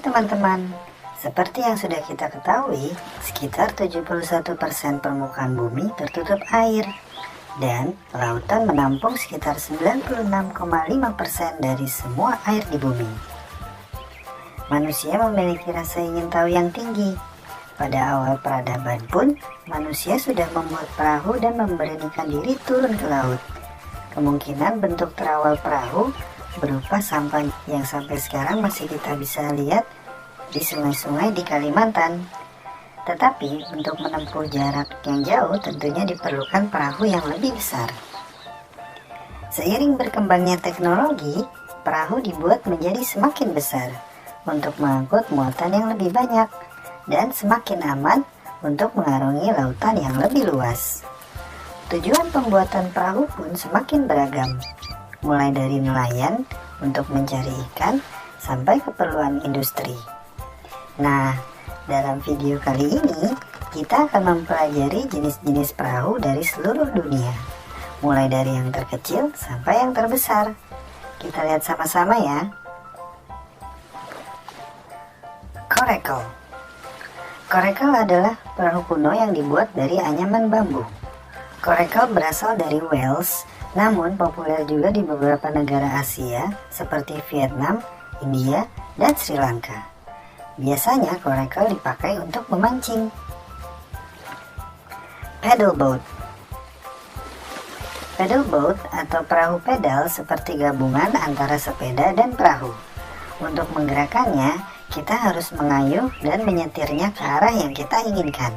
Hai teman-teman, seperti yang sudah kita ketahui, sekitar 71% permukaan bumi tertutup air dan lautan menampung sekitar 96,5% dari semua air di bumi. Manusia memiliki rasa ingin tahu yang tinggi. Pada awal peradaban pun, manusia sudah membuat perahu dan memberanikan diri turun ke laut. Kemungkinan bentuk terawal perahu berupa sampah yang sampai sekarang masih kita bisa lihat di sungai-sungai di Kalimantan. Tetapi untuk menempuh jarak yang jauh tentunya diperlukan perahu yang lebih besar. Seiring berkembangnya teknologi, perahu dibuat menjadi semakin besar untuk mengangkut muatan yang lebih banyak dan semakin aman untuk mengarungi lautan yang lebih luas. Tujuan pembuatan perahu pun semakin beragam, mulai dari nelayan untuk mencari ikan sampai keperluan industri. Nah, dalam video kali ini kita akan mempelajari jenis-jenis perahu dari seluruh dunia, mulai dari yang terkecil sampai yang terbesar. Kita lihat sama-sama ya. Coracle. Coracle adalah perahu kuno yang dibuat dari anyaman bambu. Coracle berasal dari Wales, namun populer juga di beberapa negara Asia seperti Vietnam, India, dan Sri Lanka. Biasanya coracle dipakai untuk memancing. Paddle boat. Paddle boat atau perahu pedal seperti gabungan antara sepeda dan perahu. Untuk menggerakkannya, kita harus mengayuh dan menyetirnya ke arah yang kita inginkan.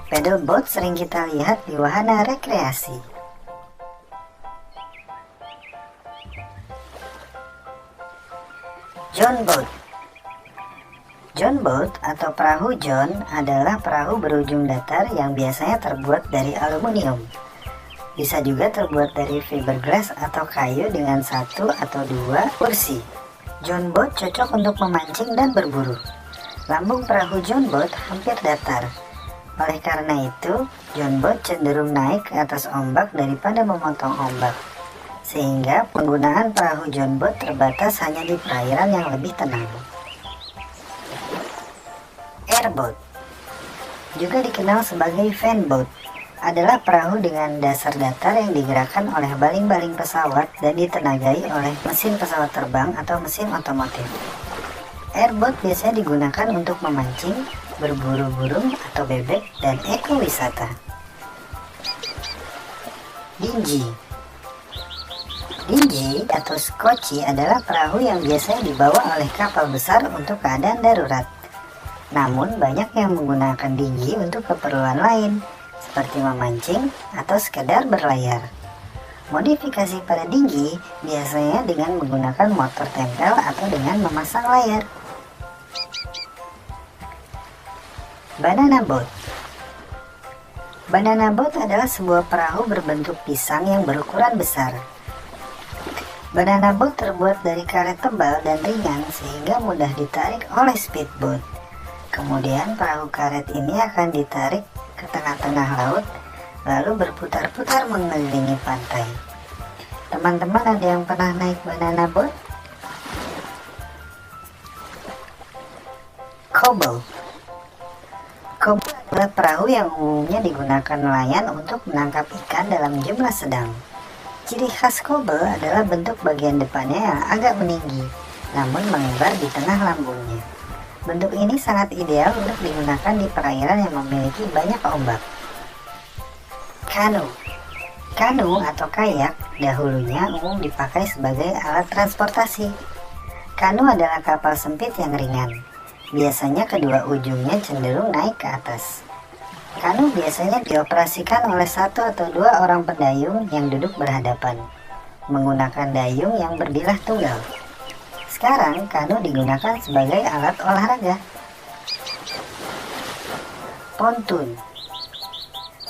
Paddle boat sering kita lihat di wahana rekreasi. John boat. John boat atau perahu John adalah perahu berujung datar yang biasanya terbuat dari aluminium. Bisa juga terbuat dari fiberglass atau kayu dengan satu atau dua kursi. John boat cocok untuk memancing dan berburu. Lambung perahu John boat hampir datar. Oleh karena itu, John boat cenderung naik ke atas ombak daripada memotong ombak, sehingga penggunaan perahu John boat terbatas hanya di perairan yang lebih tenang. Airboat, juga dikenal sebagai fan boat, adalah perahu dengan dasar datar yang digerakkan oleh baling-baling pesawat dan ditenagai oleh mesin pesawat terbang atau mesin otomotif. Airboat biasanya digunakan untuk memancing, berburu burung atau bebek, dan ekowisata. Dinghy. Dinghy atau skoci adalah perahu yang biasanya dibawa oleh kapal besar untuk keadaan darurat. Namun banyak yang menggunakan dinghy untuk keperluan lain, seperti memancing atau sekedar berlayar. Modifikasi pada dinghy biasanya dengan menggunakan motor tempel atau dengan memasang layar. Banana boat. Banana boat adalah sebuah perahu berbentuk pisang yang berukuran besar. Banana boat terbuat dari karet tebal dan ringan sehingga mudah ditarik oleh speedboat. Kemudian perahu karet ini akan ditarik ke tengah-tengah laut, lalu berputar-putar mengelilingi pantai. Teman-teman ada yang pernah naik banana boat? Cobble. Cobble adalah perahu yang umumnya digunakan nelayan untuk menangkap ikan dalam jumlah sedang. Ciri khas cobble adalah bentuk bagian depannya yang agak meninggi, namun melebar di tengah lambungnya. Bentuk ini sangat ideal untuk digunakan di perairan yang memiliki banyak ombak. Kanu. Kanu atau kayak dahulunya umum dipakai sebagai alat transportasi. Kanu adalah kapal sempit yang ringan. Biasanya kedua ujungnya cenderung naik ke atas. Kanu biasanya dioperasikan oleh satu atau dua orang pendayung yang duduk berhadapan, menggunakan dayung yang berbilah tunggal. Sekarang kanu digunakan sebagai alat olahraga. Pontun.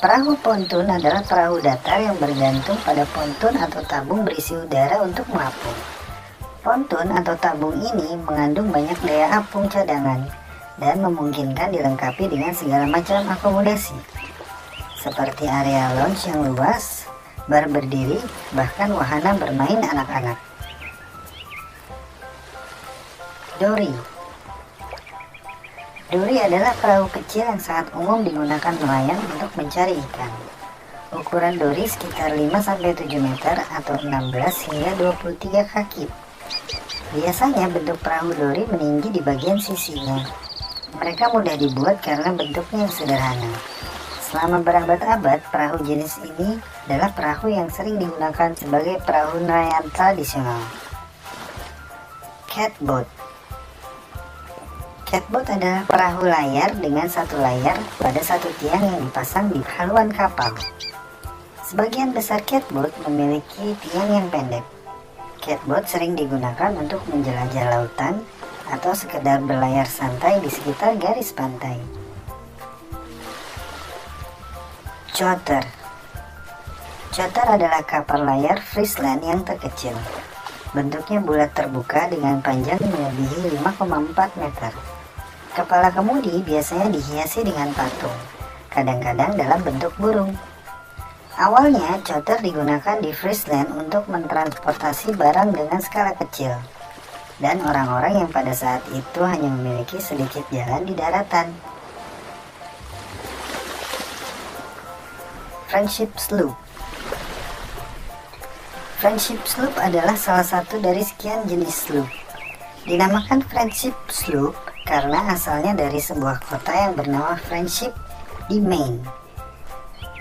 Perahu pontun adalah perahu datar yang bergantung pada pontun atau tabung berisi udara untuk mengapung. Pontun atau tabung ini mengandung banyak daya apung cadangan dan memungkinkan dilengkapi dengan segala macam akomodasi, seperti area lounge yang luas, bar berdiri, bahkan wahana bermain anak-anak. Dory. Duri adalah perahu kecil yang sangat umum digunakan nelayan untuk mencari ikan. Ukuran duri sekitar 5-7 meter atau 16 hingga 23 kaki. Biasanya bentuk perahu duri meninggi di bagian sisinya. Mereka mudah dibuat karena bentuknya yang sederhana. Selama berabad-abad, perahu jenis ini adalah perahu yang sering digunakan sebagai perahu nelayan tradisional. Catboat. Catboat adalah perahu layar dengan satu layar pada satu tiang yang dipasang di haluan kapal. Sebagian besar catboat memiliki tiang yang pendek. Catboat sering digunakan untuk menjelajah lautan atau sekedar berlayar santai di sekitar garis pantai. Chotter. Chotter adalah kapal layar Friesland yang terkecil. Bentuknya bulat terbuka dengan panjang melebihi 5,4 meter. Kepala kemudi biasanya dihiasi dengan patung, kadang-kadang dalam bentuk burung. Awalnya, chotter digunakan di Friesland untuk mentransportasi barang dengan skala kecil, dan orang-orang yang pada saat itu hanya memiliki sedikit jalan di daratan. Friendship Sloop. Friendship Sloop adalah salah satu dari sekian jenis sloop. Dinamakan Friendship Sloop karena asalnya dari sebuah kota yang bernama Friendship di Maine.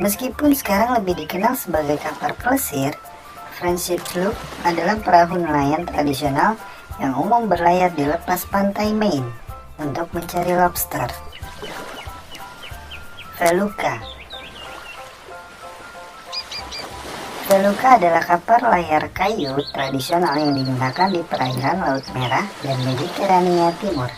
Meskipun sekarang lebih dikenal sebagai kapal pelesir, Friendship Sloop adalah perahu nelayan tradisional yang umum berlayar di lepas pantai Maine untuk mencari lobster. Felucca. Felucca adalah kapal layar kayu tradisional yang digunakan di perairan Laut Merah dan Mediterania Timur.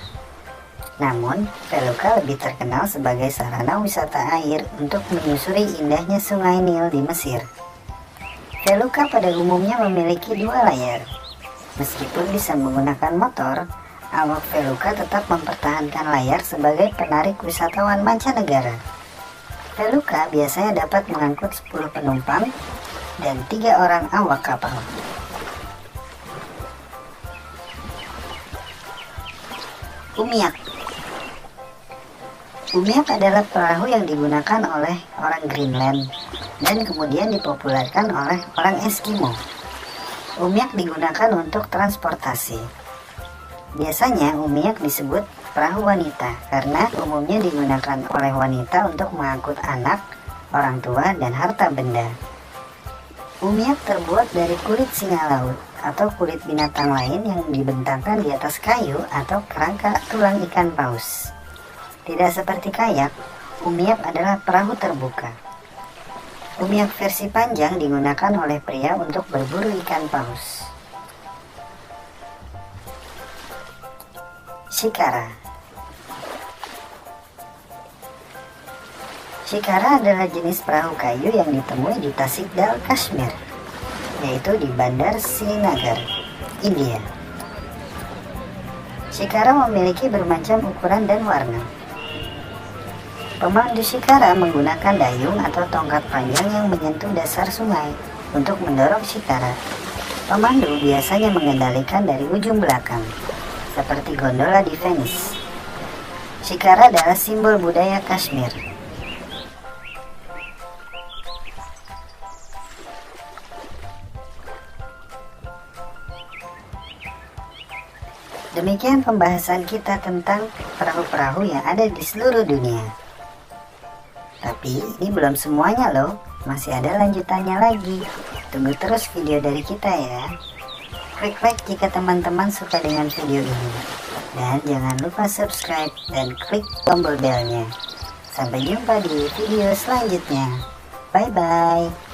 Namun, Felucca lebih terkenal sebagai sarana wisata air untuk menyusuri indahnya Sungai Nil di Mesir. Felucca pada umumnya memiliki dua layar. Meskipun bisa menggunakan motor, awak Felucca tetap mempertahankan layar sebagai penarik wisatawan mancanegara. Felucca biasanya dapat mengangkut 10 penumpang dan 3 orang awak kapal. Umiak. Umiak adalah perahu yang digunakan oleh orang Greenland dan kemudian dipopulerkan oleh orang Eskimo. Umiak digunakan untuk transportasi. Biasanya umiak disebut perahu wanita karena umumnya digunakan oleh wanita untuk mengangkut anak, orang tua, dan harta benda. Umiak terbuat dari kulit singa laut atau kulit binatang lain yang dibentangkan di atas kayu atau kerangka tulang ikan paus. Tidak seperti kayak, umiak adalah perahu terbuka. Umiak versi panjang digunakan oleh pria untuk berburu ikan paus. Shikara. Shikara adalah jenis perahu kayu yang ditemui di Tasikdal, Kashmir, yaitu di Bandar Srinagar, India. Shikara memiliki bermacam ukuran dan warna. Pemandu shikara menggunakan dayung atau tongkat panjang yang menyentuh dasar sungai untuk mendorong shikara. Pemandu biasanya mengendalikan dari ujung belakang, seperti gondola di Venice. Shikara adalah simbol budaya Kashmir. Demikian pembahasan kita tentang perahu-perahu yang ada di seluruh dunia. Tapi ini belum semuanya loh, masih ada lanjutannya lagi. Tunggu terus video dari kita ya. Klik like jika teman-teman suka dengan video ini. Dan jangan lupa subscribe dan klik tombol belnya. Sampai jumpa di video selanjutnya. Bye bye.